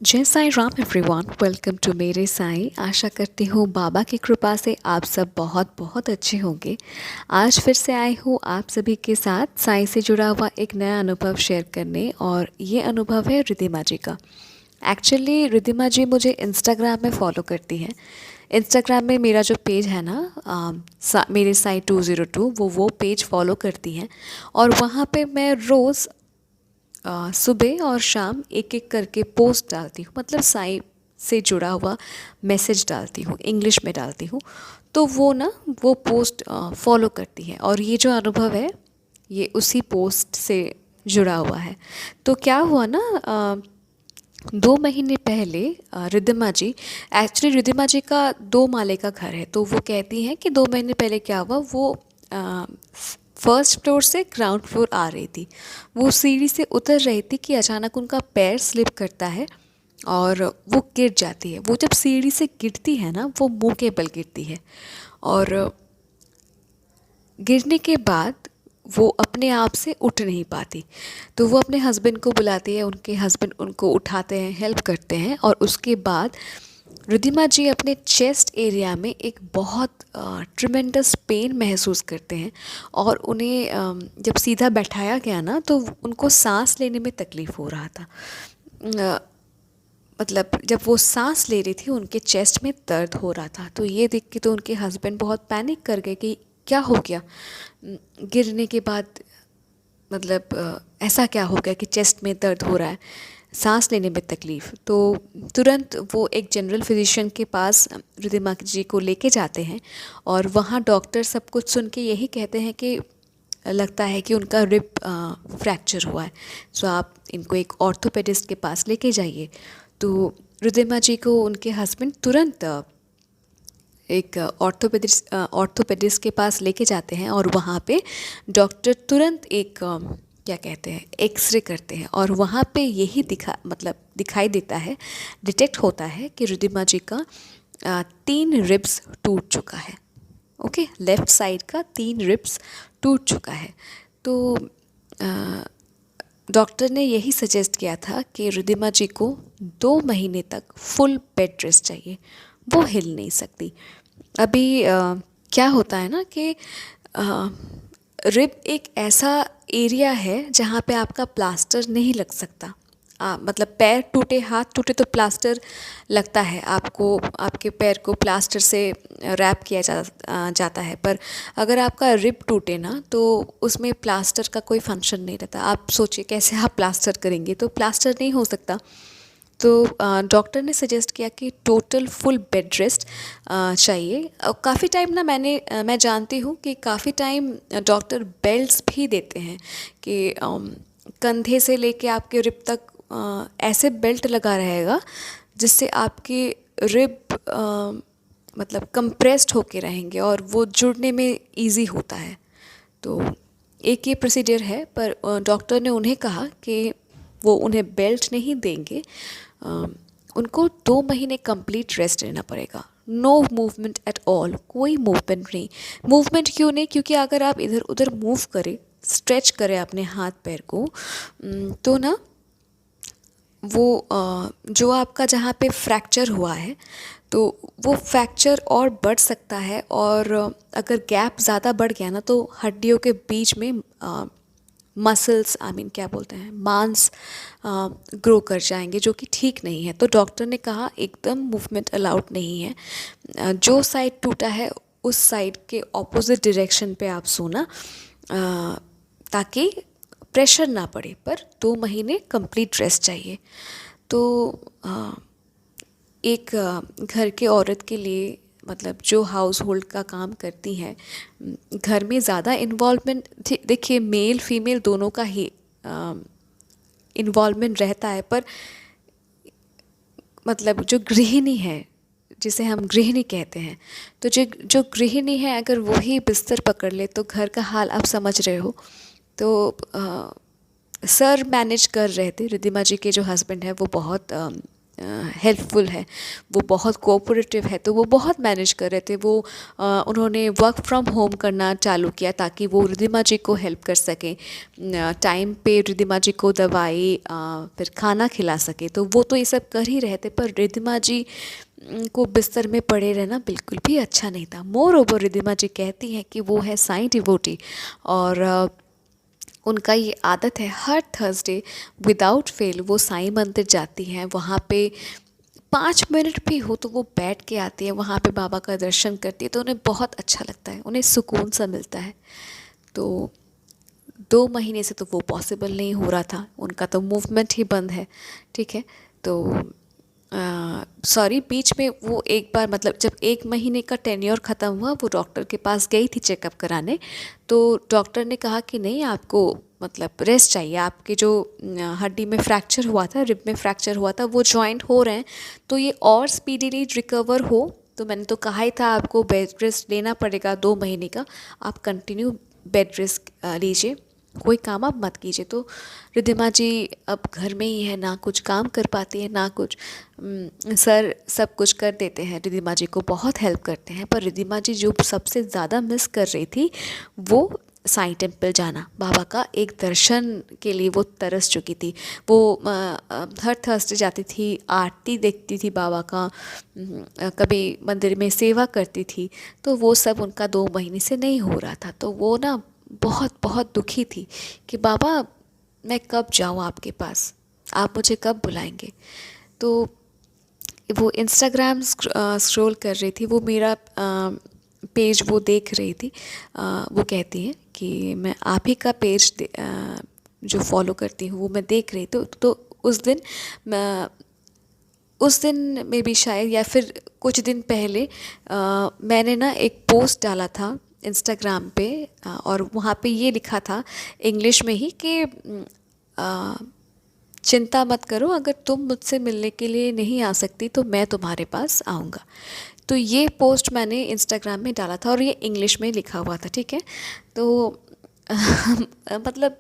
जय Sai Ram everyone, welcome to मेरे साईं। आशा करती हूँ बाबा की कृपा से आप सब बहुत बहुत अच्छे होंगे। आज फिर से आई हूँ आप सभी के साथ साईं से जुड़ा हुआ एक नया अनुभव शेयर करने, और ये अनुभव है रिद्धिमा जी का। एक्चुअली रिद्धिमा जी मुझे इंस्टाग्राम में फॉलो करती हैं। इंस्टाग्राम में मेरा जो पेज है ना, मेरे साईं 202, वो पेज फॉलो करती हैं। और वहाँ पे मैं रोज़ सुबह और शाम एक एक करके पोस्ट डालती हूँ, मतलब साईं से जुड़ा हुआ मैसेज डालती हूँ, इंग्लिश में डालती हूँ। तो वो पोस्ट फॉलो करती है, और ये जो अनुभव है ये उसी पोस्ट से जुड़ा हुआ है। तो क्या हुआ ना, 2 महीने पहले रिद्धिमा जी, एक्चुअली रिद्धिमा जी का 2 माले का घर है, तो वो कहती हैं कि 2 महीने पहले क्या हुआ, वो फर्स्ट फ्लोर से ग्राउंड फ्लोर आ रही थी। वो सीढ़ी से उतर रही थी कि अचानक उनका पैर स्लिप करता है और वो गिर जाती है। वो जब सीढ़ी से गिरती है ना, वो मुंह के बल गिरती है, और गिरने के बाद वो अपने आप से उठ नहीं पाती। तो वो अपने हस्बैंड को बुलाती है, उनके हस्बैंड उनको उठाते हैं, हेल्प करते हैं, और उसके बाद रिद्धिमा जी अपने चेस्ट एरिया में एक बहुत ट्रिमेंडस पेन महसूस करते हैं। और उन्हें जब सीधा बैठाया गया ना, तो उनको सांस लेने में तकलीफ़ हो रहा था। अ, मतलब जब वो सांस ले रही थी, उनके चेस्ट में दर्द हो रहा था। तो ये देख के तो उनके हस्बैंड बहुत पैनिक कर गए कि क्या हो गया। गिरने के बाद मतलब ऐसा क्या हो गया कि चेस्ट में दर्द हो रहा है, सांस लेने में तकलीफ़। तो तुरंत वो एक जनरल फिजिशियन के पास रिद्धिमा जी को लेके जाते हैं, और वहाँ डॉक्टर सब कुछ सुन के यही कहते हैं कि लगता है कि उनका रिब फ्रैक्चर हुआ है, सो आप इनको एक ऑर्थोपेडिस्ट के पास लेके जाइए। तो रिद्धिमा जी को उनके हस्बैंड तुरंत एक ऑर्थोपेडिस्ट के पास लेके जाते हैं, और वहाँ पे डॉक्टर तुरंत एक क्या कहते हैं, एक्सरे करते हैं, और वहाँ पे यही दिखाई देता है, डिटेक्ट होता है कि रिद्धिमा जी का 3 रिब्स टूट चुका है। ओके, लेफ़्ट साइड का 3 रिब्स टूट चुका है। तो डॉक्टर ने यही सजेस्ट किया था कि रिद्धिमा जी को 2 महीने तक फुल बेड रेस्ट चाहिए, वो हिल नहीं सकती। अभी क्या होता है ना कि रिब एक ऐसा एरिया है जहाँ पे आपका प्लास्टर नहीं लग सकता। मतलब पैर टूटे, हाथ टूटे तो प्लास्टर लगता है आपको, आपके पैर को प्लास्टर से रैप किया जाता है। पर अगर आपका रिब टूटे ना, तो उसमें प्लास्टर का कोई फंक्शन नहीं रहता। आप सोचिए कैसे आप प्लास्टर करेंगे, तो प्लास्टर नहीं हो सकता। तो डॉक्टर ने सजेस्ट किया कि टोटल फुल बेड रेस्ट चाहिए। काफ़ी टाइम ना मैं जानती हूँ कि काफ़ी टाइम डॉक्टर बेल्ट्स भी देते हैं कि कंधे से लेके आपके रिब तक ऐसे बेल्ट लगा रहेगा जिससे आपके रिब मतलब कंप्रेस्ड होके रहेंगे, और वो जुड़ने में इजी होता है। तो एक ये प्रोसीजर है, पर डॉक्टर ने उन्हें कहा कि वो उन्हें बेल्ट नहीं देंगे, उनको 2 महीने कंप्लीट रेस्ट लेना पड़ेगा। नो मूवमेंट एट ऑल, कोई मूवमेंट नहीं। मूवमेंट क्यों नहीं? क्योंकि अगर आप इधर उधर मूव करें, स्ट्रेच करें अपने हाथ पैर को, तो ना वो जो आपका जहाँ पे फ्रैक्चर हुआ है, तो वो फ्रैक्चर और बढ़ सकता है। और अगर गैप ज़्यादा बढ़ गया ना, तो हड्डियों के बीच में मसल्स, आई मीन क्या बोलते हैं, मांस ग्रो कर जाएंगे, जो कि ठीक नहीं है। तो डॉक्टर ने कहा एकदम मूवमेंट अलाउड नहीं है। जो साइड टूटा है उस साइड के ऑपोजिट डायरेक्शन पे आप सोना, ताकि प्रेशर ना पड़े। पर 2 महीने कंप्लीट रेस्ट चाहिए। तो एक घर के औरत के लिए, मतलब जो हाउस होल्ड का काम करती हैं, घर में ज़्यादा इन्वॉल्वमेंट, देखिए मेल फीमेल दोनों का ही इन्वॉल्वमेंट रहता है, पर मतलब जो गृहिणी है, जिसे हम गृहिणी कहते हैं, तो जो जो गृहिणी है, अगर वही बिस्तर पकड़ ले तो घर का हाल आप समझ रहे हो। तो सर मैनेज कर रहे थे। रिद्धिमा जी के जो हस्बैंड है वो बहुत हेल्पफुल है, वो बहुत कोऑपरेटिव है, तो वो बहुत मैनेज कर रहे थे। वो उन्होंने वर्क फ्रॉम होम करना चालू किया ताकि वो रिद्धिमा जी को हेल्प कर सकें, टाइम पे रिद्धिमा जी को दवाई फिर खाना खिला सके। तो वो तो ये सब कर ही रहे थे, पर रिद्धिमा जी को बिस्तर में पड़े रहना बिल्कुल भी अच्छा नहीं था। मोर ओवर रिद्धिमा जी कहती हैं कि वो है साईं डिवोटी, और उनका ये आदत है हर थर्सडे विदाउट फेल वो साईं मंदिर जाती हैं। वहाँ पे 5 मिनट भी हो तो वो बैठ के आती है, वहाँ पे बाबा का दर्शन करती है, तो उन्हें बहुत अच्छा लगता है, उन्हें सुकून सा मिलता है। तो 2 महीने से तो वो पॉसिबल नहीं हो रहा था, उनका तो मूवमेंट ही बंद है, ठीक है। तो सॉरी, बीच में वो एक बार, मतलब जब 1 महीने का टेन्योर ख़त्म हुआ, वो डॉक्टर के पास गई थी चेकअप कराने। तो डॉक्टर ने कहा कि नहीं, आपको मतलब रेस्ट चाहिए, आपके जो हड्डी में फ्रैक्चर हुआ था, रिब में फ्रैक्चर हुआ था, वो जॉइंट हो रहे हैं, तो ये और स्पीडीली रिकवर हो। तो मैंने तो कहा ही था आपको बेड रेस्ट लेना पड़ेगा 2 महीने का, आप कंटिन्यू बेड रेस्ट लीजिए, कोई काम आप मत कीजिए। तो रिद्धिमा जी अब घर में ही है, ना कुछ काम कर पाती है ना कुछ, सर सब कुछ कर देते हैं, रिद्धिमा जी को बहुत हेल्प करते हैं। पर रिद्धिमा जी जो सबसे ज़्यादा मिस कर रही थी वो साईं टेम्पल जाना, बाबा का एक दर्शन के लिए वो तरस चुकी थी। वो हर थर्सडे जाती थी, आरती देखती थी बाबा का, कभी मंदिर में सेवा करती थी, तो वो सब उनका 2 महीने से नहीं हो रहा था। तो वो ना बहुत बहुत दुखी थी कि बाबा मैं कब जाऊँ आपके पास, आप मुझे कब बुलाएंगे। तो वो इंस्टाग्राम स्क्रॉल कर रही थी, वो मेरा पेज वो देख रही थी। वो कहती हैं कि मैं आप ही का पेज जो फॉलो करती हूँ वो मैं देख रही थी। तो उस दिन में भी शायद, या फिर कुछ दिन पहले, मैंने ना एक पोस्ट डाला था इंस्टाग्राम पे, और वहाँ पे ये लिखा था इंग्लिश में ही कि चिंता मत करो, अगर तुम मुझसे मिलने के लिए नहीं आ सकती तो मैं तुम्हारे पास आऊँगा। तो ये पोस्ट मैंने इंस्टाग्राम में डाला था और ये इंग्लिश में लिखा हुआ था, ठीक है। तो मतलब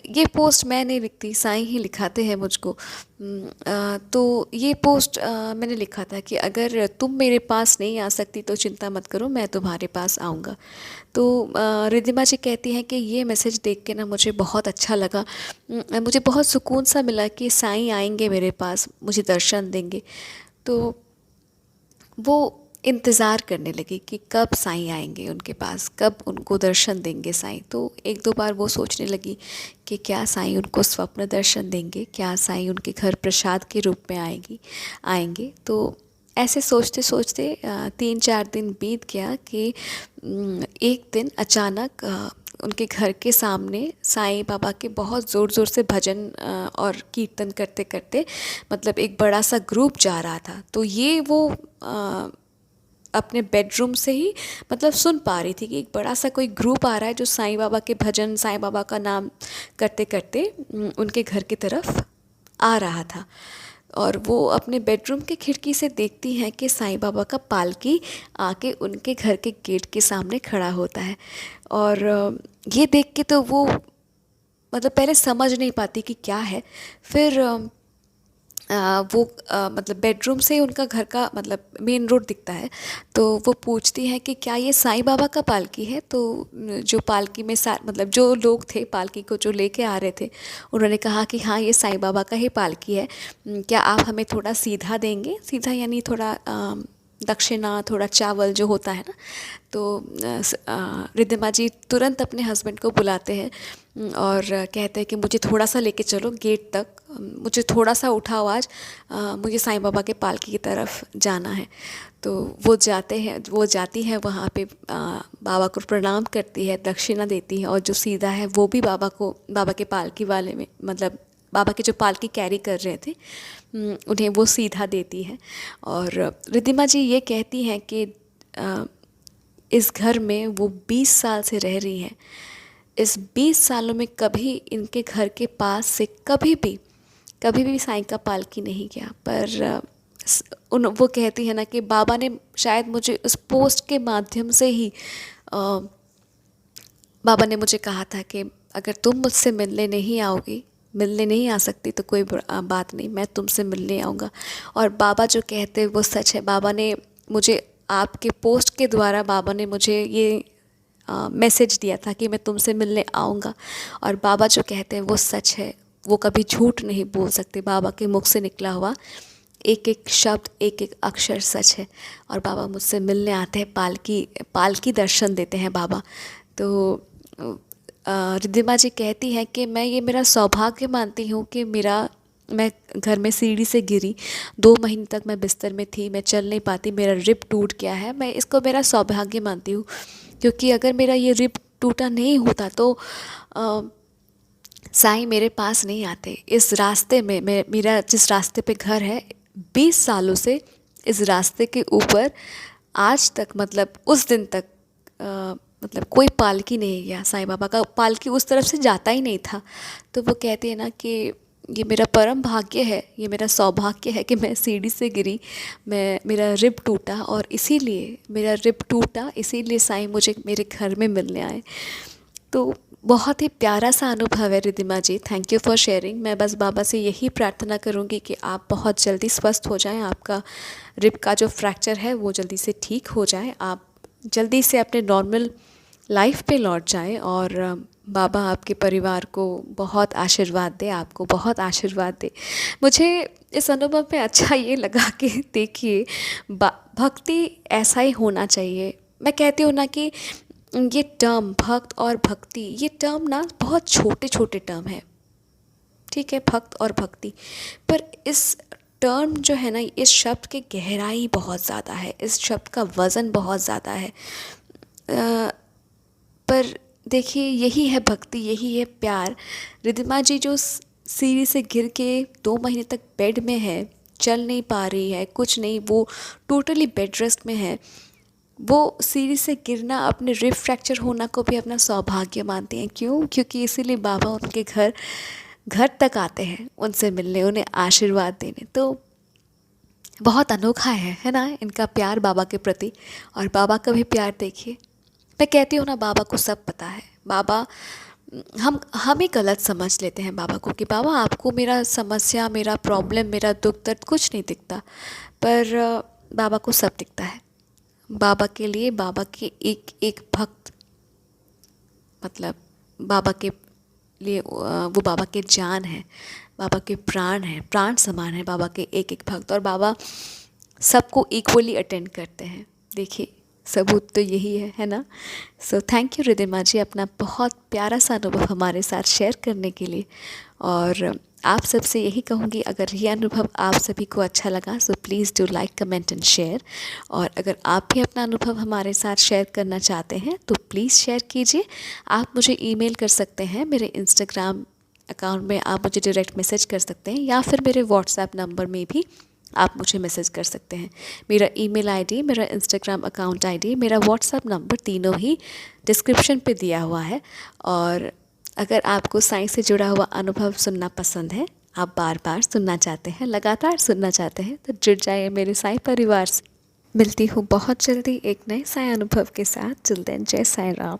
ये पोस्ट मैं नहीं लिखती, साईं ही लिखाते हैं मुझको। तो ये पोस्ट मैंने लिखा था कि अगर तुम मेरे पास नहीं आ सकती तो चिंता मत करो, मैं तुम्हारे पास आऊँगा। तो रिद्धिमा जी कहती हैं कि ये मैसेज देख के ना मुझे बहुत अच्छा लगा, मुझे बहुत सुकून सा मिला कि साईं आएंगे मेरे पास, मुझे दर्शन देंगे। तो वो इंतज़ार करने लगी कि कब साईं आएंगे उनके पास, कब उनको दर्शन देंगे साईं। तो एक दो बार वो सोचने लगी कि क्या साईं उनको स्वप्न दर्शन देंगे, क्या साईं उनके घर प्रसाद के रूप में आएंगे। तो ऐसे सोचते सोचते 3-4 दिन बीत गया कि एक दिन अचानक उनके घर के सामने साईं बाबा के बहुत ज़ोर ज़ोर से भजन और कीर्तन करते करते, मतलब एक बड़ा सा ग्रुप जा रहा था। तो ये वो अपने बेडरूम से ही मतलब सुन पा रही थी कि एक बड़ा सा कोई ग्रुप आ रहा है जो साईं बाबा के भजन, साईं बाबा का नाम करते करते उनके घर की तरफ आ रहा था। और वो अपने बेडरूम के खिड़की से देखती हैं कि साईं बाबा का पालकी आके उनके घर के गेट के सामने खड़ा होता है। और ये देख के तो वो मतलब पहले समझ नहीं पाती कि क्या है। फिर वो मतलब बेडरूम से उनका घर का मतलब मेन रोड दिखता है। तो वो पूछती है कि क्या ये साईं बाबा का पालकी है। तो जो पालकी में मतलब जो लोग थे पालकी को जो लेके आ रहे थे, उन्होंने कहा कि हाँ ये साईं बाबा का ही पालकी है, क्या आप हमें थोड़ा सीधा देंगे। सीधा यानी थोड़ा दक्षिणा, थोड़ा चावल जो होता है ना। तो रिद्धिमा जी तुरंत अपने हस्बैंड को बुलाते हैं और कहते हैं कि मुझे थोड़ा सा लेके चलो गेट तक, मुझे थोड़ा सा उठाओ आज, मुझे साईं बाबा के पालकी की तरफ जाना है। तो वो जाती है वहाँ पे, बाबा को प्रणाम करती है, दक्षिणा देती है, और जो सीधा है वो भी बाबा के पालकी वाले में, मतलब बाबा की जो पालकी कैरी कर रहे थे उन्हें वो सीधा देती है। और रिद्धिमा जी ये कहती हैं कि इस घर में वो 20 साल से रह रही हैं, इस 20 सालों में कभी इनके घर के पास से कभी भी साईं का पालकी नहीं गया। पर वो कहती है ना कि बाबा ने शायद मुझे उस पोस्ट के माध्यम से ही बाबा ने मुझे कहा था कि अगर तुम मुझसे मिलने नहीं आओगी मिलने नहीं आ सकती तो कोई बात नहीं, मैं तुमसे मिलने आऊँगा। और बाबा जो कहते हैं वो सच है। बाबा ने मुझे आपके पोस्ट के द्वारा बाबा ने मुझे ये मैसेज दिया था कि मैं तुमसे मिलने आऊँगा। और बाबा जो कहते हैं वो सच है, वो कभी झूठ नहीं बोल सकते। बाबा के मुख से निकला हुआ एक एक शब्द, एक एक अक्षर सच है। और बाबा मुझसे मिलने आते हैं, पालकी दर्शन देते हैं बाबा। तो रिद्धिमा जी कहती हैं कि मैं ये मेरा सौभाग्य मानती हूँ कि मैं घर में सीढ़ी से गिरी, 2 महीने तक मैं बिस्तर में थी, मैं चल नहीं पाती, मेरा रिब टूट गया है। मैं इसको मेरा सौभाग्य मानती हूँ, क्योंकि अगर मेरा ये रिब टूटा नहीं होता तो साईं मेरे पास नहीं आते। इस रास्ते में मेरा जिस रास्ते पे घर है, 20 सालों से इस रास्ते के ऊपर आज तक, मतलब उस दिन तक मतलब कोई पालकी नहीं गया। साईं बाबा का पालकी उस तरफ से जाता ही नहीं था। तो वो कहते हैं ना कि ये मेरा परम भाग्य है, ये मेरा सौभाग्य है कि मैं सीढ़ी से गिरी, मेरा रिब टूटा, और इसीलिए मेरा रिब टूटा, इसीलिए साईं मुझे मेरे घर में मिलने आए। तो बहुत ही प्यारा सा अनुभव है रिद्धिमा जी, थैंक यू फॉर शेयरिंग। मैं बस बाबा से यही प्रार्थना करूँगी कि आप बहुत जल्दी स्वस्थ हो जाएं, आपका रिब का जो फ्रैक्चर है वो जल्दी से ठीक हो जाए, आप जल्दी से अपने नॉर्मल लाइफ पे लौट जाएं, और बाबा आपके परिवार को बहुत आशीर्वाद दे, आपको बहुत आशीर्वाद दे। मुझे इस अनुभव में अच्छा ये लगा कि देखिए, भक्ति ऐसा ही होना चाहिए। मैं कहती हूँ ना कि ये टर्म भक्त और भक्ति, ये टर्म ना बहुत छोटे छोटे टर्म है, ठीक है, भक्त और भक्ति, पर इस टर्म जो है ना, इस शब्द की गहराई बहुत ज़्यादा है, इस शब्द का वज़न बहुत ज़्यादा है। पर देखिए, यही है भक्ति, यही है प्यार। रिद्धिमा जी जो सीढ़ी से गिर के 2 महीने तक बेड में है, चल नहीं पा रही है, कुछ नहीं, वो टोटली बेड रेस्ट में है, वो सीढ़ी से गिरना, अपने रिब फ्रैक्चर होना को भी अपना सौभाग्य मानते हैं। क्यों? क्योंकि इसीलिए बाबा उनके घर तक आते हैं, उनसे मिलने, उन्हें आशीर्वाद देने। तो बहुत अनोखा है ना इनका प्यार बाबा के प्रति। और बाबा का भी प्यार देखिए। मैं कहती हूँ ना, बाबा को सब पता है। बाबा, हम ही गलत समझ लेते हैं बाबा को कि बाबा आपको मेरा समस्या, मेरा प्रॉब्लम, मेरा दुख दर्द कुछ नहीं दिखता, पर बाबा को सब दिखता है। बाबा के लिए, बाबा के एक एक भक्त, मतलब बाबा के लिए वो बाबा के जान है, बाबा के प्राण है, प्राण समान है बाबा के एक एक भक्त। और बाबा सबको इक्वली अटेंड करते हैं। देखिए, सबूत तो यही है ना। सो थैंक यू रिद्धिमा जी, अपना बहुत प्यारा सा अनुभव हमारे साथ शेयर करने के लिए। और आप सबसे यही कहूँगी, अगर ये अनुभव आप सभी को अच्छा लगा so please do like, comment and share. और अगर आप भी अपना अनुभव हमारे साथ शेयर करना चाहते हैं तो प्लीज़ शेयर कीजिए। आप मुझे ईमेल कर सकते हैं, मेरे इंस्टाग्राम अकाउंट में आप मुझे डायरेक्ट मैसेज कर सकते हैं, या फिर मेरे व्हाट्सएप नंबर में भी आप मुझे मैसेज कर सकते हैं। मेरा ईमेल आईडी, मेरा इंस्टाग्राम अकाउंट आईडी, मेरा व्हाट्सएप नंबर, तीनों ही डिस्क्रिप्शन पे दिया हुआ है। और अगर आपको साईं से जुड़ा हुआ अनुभव सुनना पसंद है, आप बार बार सुनना चाहते हैं, लगातार सुनना चाहते हैं, तो जुड़ जाइए मेरे साईं परिवार से। मिलती हूँ बहुत जल्दी एक नए साईं अनुभव के साथ। टिल देन, जय साईं राम।